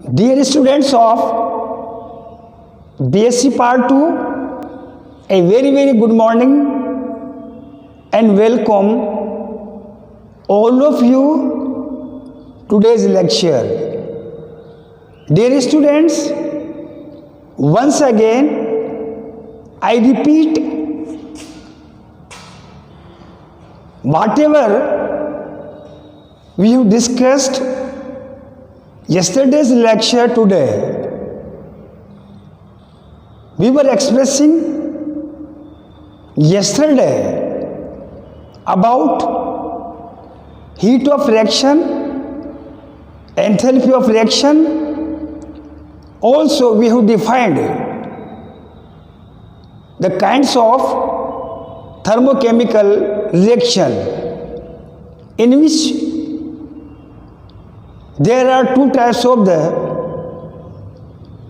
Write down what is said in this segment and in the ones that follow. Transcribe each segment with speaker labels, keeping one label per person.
Speaker 1: Dear students of BSc Part 2, a very good morning and welcome all of you today's lecture. Dear students, once again I repeat whatever we have discussed yesterday's lecture today. We were expressing yesterday about heat of reaction, enthalpy of reaction. Also we have defined the kinds of thermochemical reaction in which there are two types of the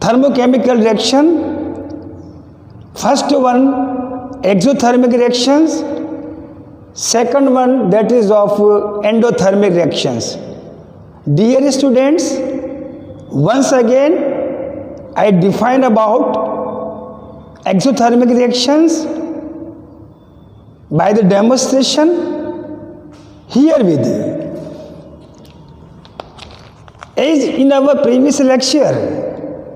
Speaker 1: thermochemical reaction. First one, exothermic reactions. Second one, that is of endothermic reactions. Dear students, once again I define about exothermic reactions by the demonstration herewith. As in our previous lecture,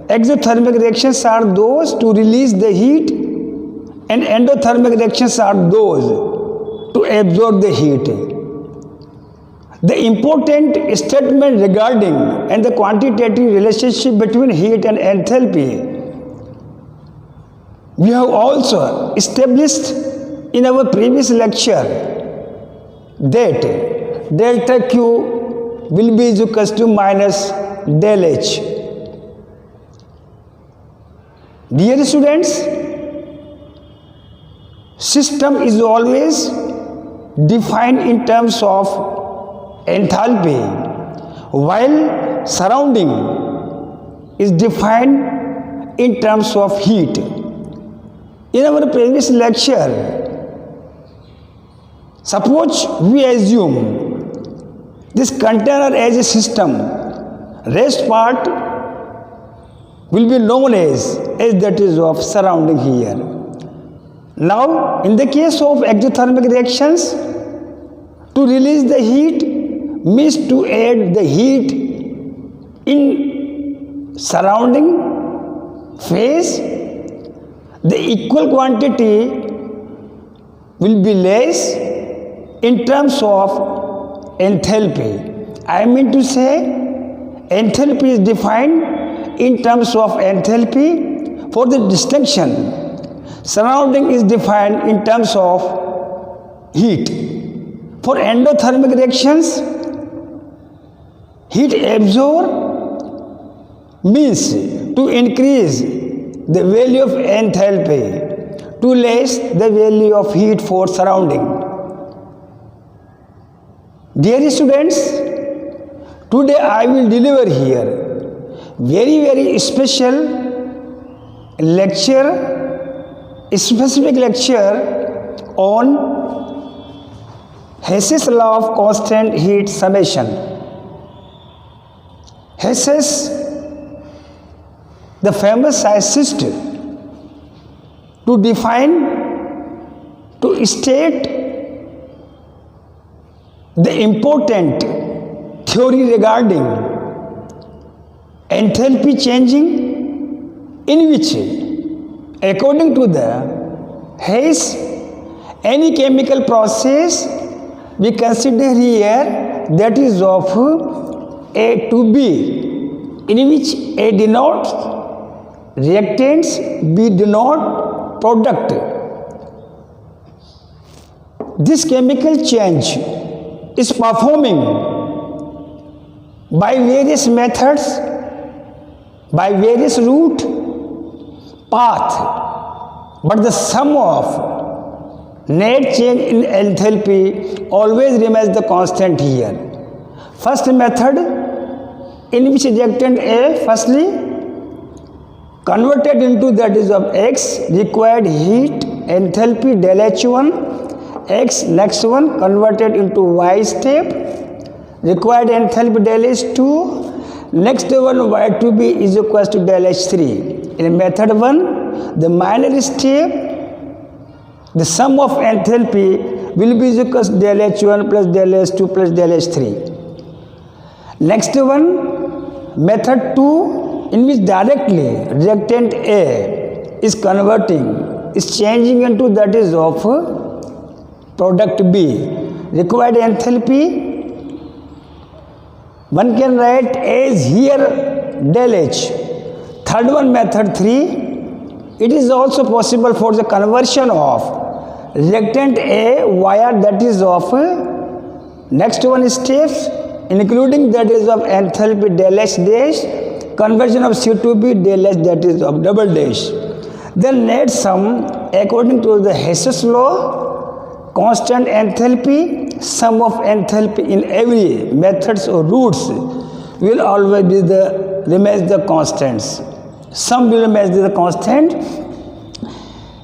Speaker 1: exothermic reactions are those to release the heat and endothermic reactions are those to absorb the heat. The important statement regarding and the quantitative relationship between heat and enthalpy we have also established in our previous lecture that delta Q will be equal to minus del H. Dear students, system is always defined in terms of enthalpy, while surrounding is defined in terms of heat. In our previous lecture, suppose we assume this container as a system, rest part will be known as that is of surrounding here. Now, in the case of exothermic reactions, to release the heat means to add the heat in surrounding phase. The equal quantity will be less in terms of enthalpy. I mean to say, enthalpy is defined in terms of enthalpy. For the distinction, surrounding is defined in terms of heat. For endothermic reactions, heat absorbed means to increase the value of enthalpy, to less the value of heat for surrounding. Dear students, today I will deliver here very special lecture, specific lecture on Hess's law of constant heat summation. Hess's, the famous scientist, to define, to state the important theory regarding enthalpy changing, in which according to the Hess, any chemical process we consider here that is of A to B, in which A denotes reactants, B denote product. This chemical change is performing by various methods, by various route, path, but the sum of net change in enthalpy always remains the constant here. First method, in which reactant A firstly converted into that is of X, required heat enthalpy del H1, X next one converted into Y step, required enthalpy del H2, Next one, Y2B is equals to del H3. In method 1, the minor step, the sum of enthalpy will be equals to del H1 plus del H2 plus del H3. Next one, method 2, in which directly reactant A is converting, is changing into that is of product B. Required enthalpy, one can write as here del H. Third one, method 3, it is also possible for the conversion of reactant A via that is of next one steps, including that is of enthalpy del H dash, conversion of C2B del H that is of double dash. Then net sum according to the Hess's law, constant enthalpy, sum of enthalpy in every methods or routes will always be remains the constants. Sum will remain the constant.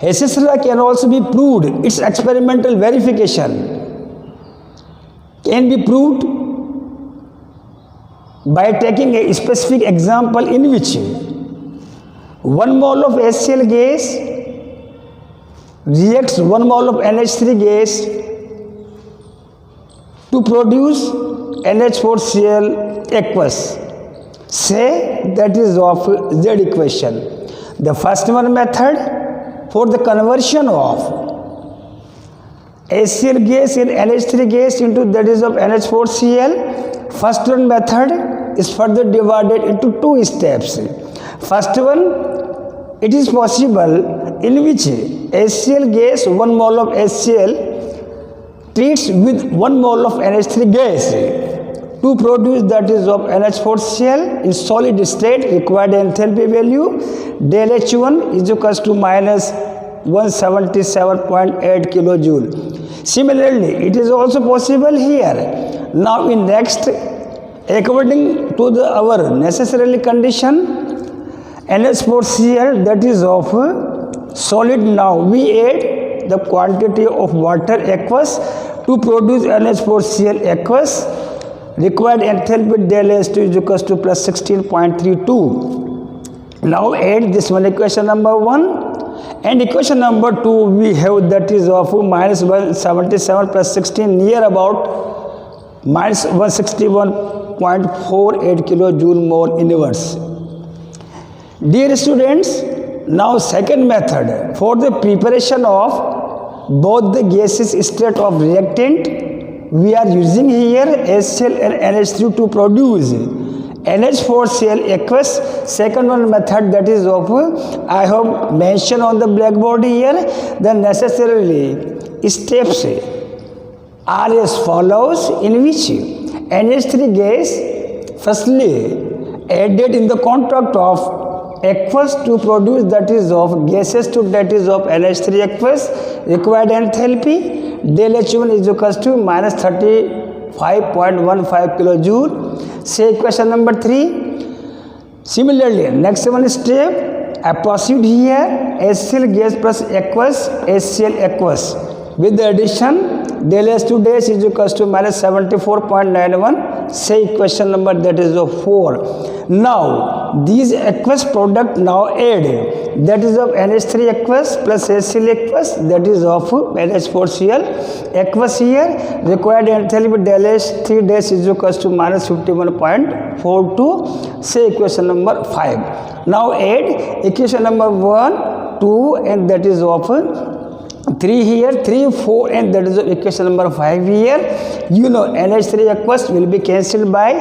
Speaker 1: Hess's law can also be proved. Its experimental verification can be proved by taking a specific example in which 1 mole of HCl gas reacts 1 mole of NH3 gas to produce NH4Cl aqueous. Say that is of Z equation. The first one method for the conversion of HCl gas in NH3 gas into that is of NH4Cl. First one method is further divided into two steps. First one, it is possible in which HCl gas 1 mole of HCl treats with 1 mole of NH3 gas to produce that is of NH4Cl in solid state. Required enthalpy value del H1 is equals to minus 177.8 kilojoule. Similarly, it is also possible here. Now in next, according to our necessarily condition, NH4Cl that is of solid, now we add the quantity of water aqueous to produce NH4Cl aqueous. Required enthalpy del H2 is equals to plus 16.32. Now add this one, equation number 1, and equation number 2 we have that is of minus 177 plus 16 near about minus 161.48 kilojoule more inverse. Dear students, now second method for the preparation of both the gases state of reactant, we are using here HCl and NH3 to produce NH4Cl aqueous. Second one method that is of I have mentioned on the blackboard here. The necessarily steps are as follows, in which NH3 gas firstly added in the contact of aqueous to produce that is of gases to that is of NH3 aqueous. Required enthalpy del H1 is equals to minus 35.15 kilojoule. Say equation number 3. Similarly, next one step, I proceed here HCl gas plus aqueous HCl aqueous with the addition del H2 dash is equals to minus 74.91. Say equation number that is of 4. Now these aqueous product now add that is of NH3 aqueous plus HCl aqueous that is of NH4Cl aqueous here. Required enthalpy del H3 dash is equals to minus 51.42. Say equation number 5. Now add equation number 1, 2 and that is of 3 here, 3, 4 and that is equation number 5 here. You know NH3 aqueous will be cancelled by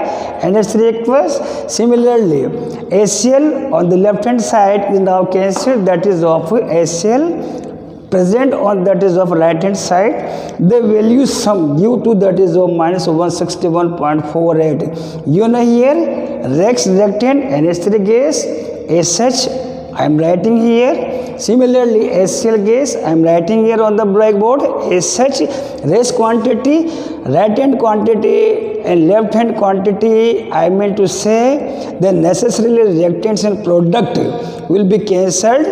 Speaker 1: NH3 aqueous. Similarly, HCl on the left hand side is now cancelled, that is of HCl present on that is of right hand side. The value sum due to that is of minus 161.48. You know here Rex reactant NH3 gas as such I am writing here. Similarly, HCl gas I am writing here on the blackboard as such. Rest quantity, right hand quantity and left hand quantity, I mean to say the necessarily reactants and product will be cancelled,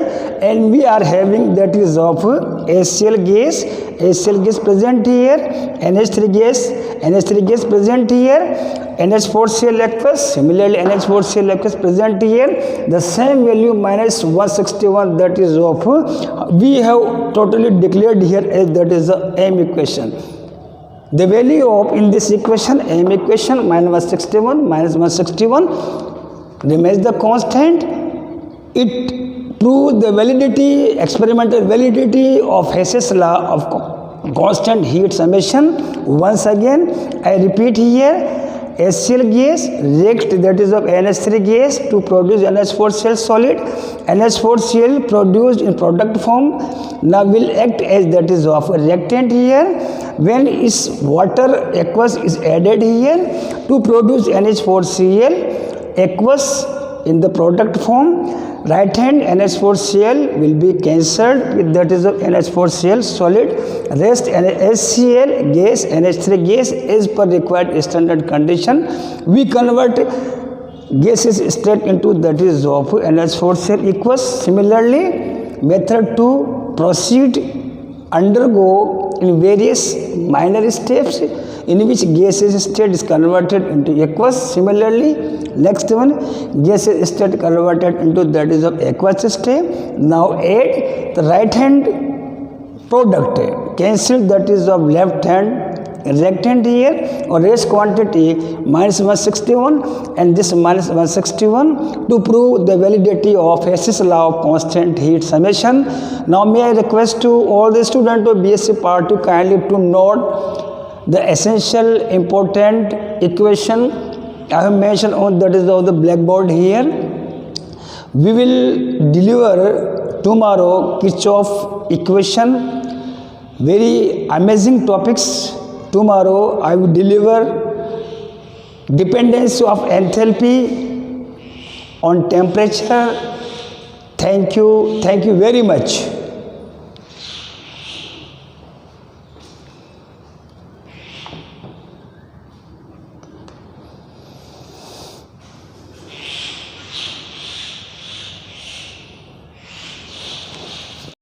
Speaker 1: and we are having that is of HCl gas present here, NH3 gas present here. NH4Cl aqueous. Similarly, NH4Cl aqueous present here the same value minus 161, that is of we have totally declared here as that is the M equation. The value of in this equation, M equation, minus 161 remains the constant. It proves the validity, experimental validity of Hess's law of constant heat summation. Once again, I repeat here, HCl gas reacts, that is of NH3 gas, to produce NH4Cl solid. NH4Cl produced in product form now will act as that is of a reactant here. When its water aqueous is added here to produce NH4Cl aqueous in the product form, right hand NH4Cl will be cancelled with that is of NH4Cl solid. Rest HCl gas, NH3 gas as per required standard condition. We convert gases state into that is of NH4Cl aqueous. Similarly, method 2 proceed undergo in various minor steps in which gaseous state is converted into aqueous. Similarly, next one, gaseous state converted into that is of aqueous state. Now add the right hand product, cancel that is of left hand reactant here, or rest quantity minus 161 and this minus 161 to prove the validity of Hess's law of constant heat summation. Now may I request to all the students of BSc Part 2 kindly to note the essential important equation I have mentioned on that is of the blackboard here. We will deliver tomorrow Kirchhoff equation, very amazing topics. Tomorrow I will deliver dependence of enthalpy on temperature. Thank you very much.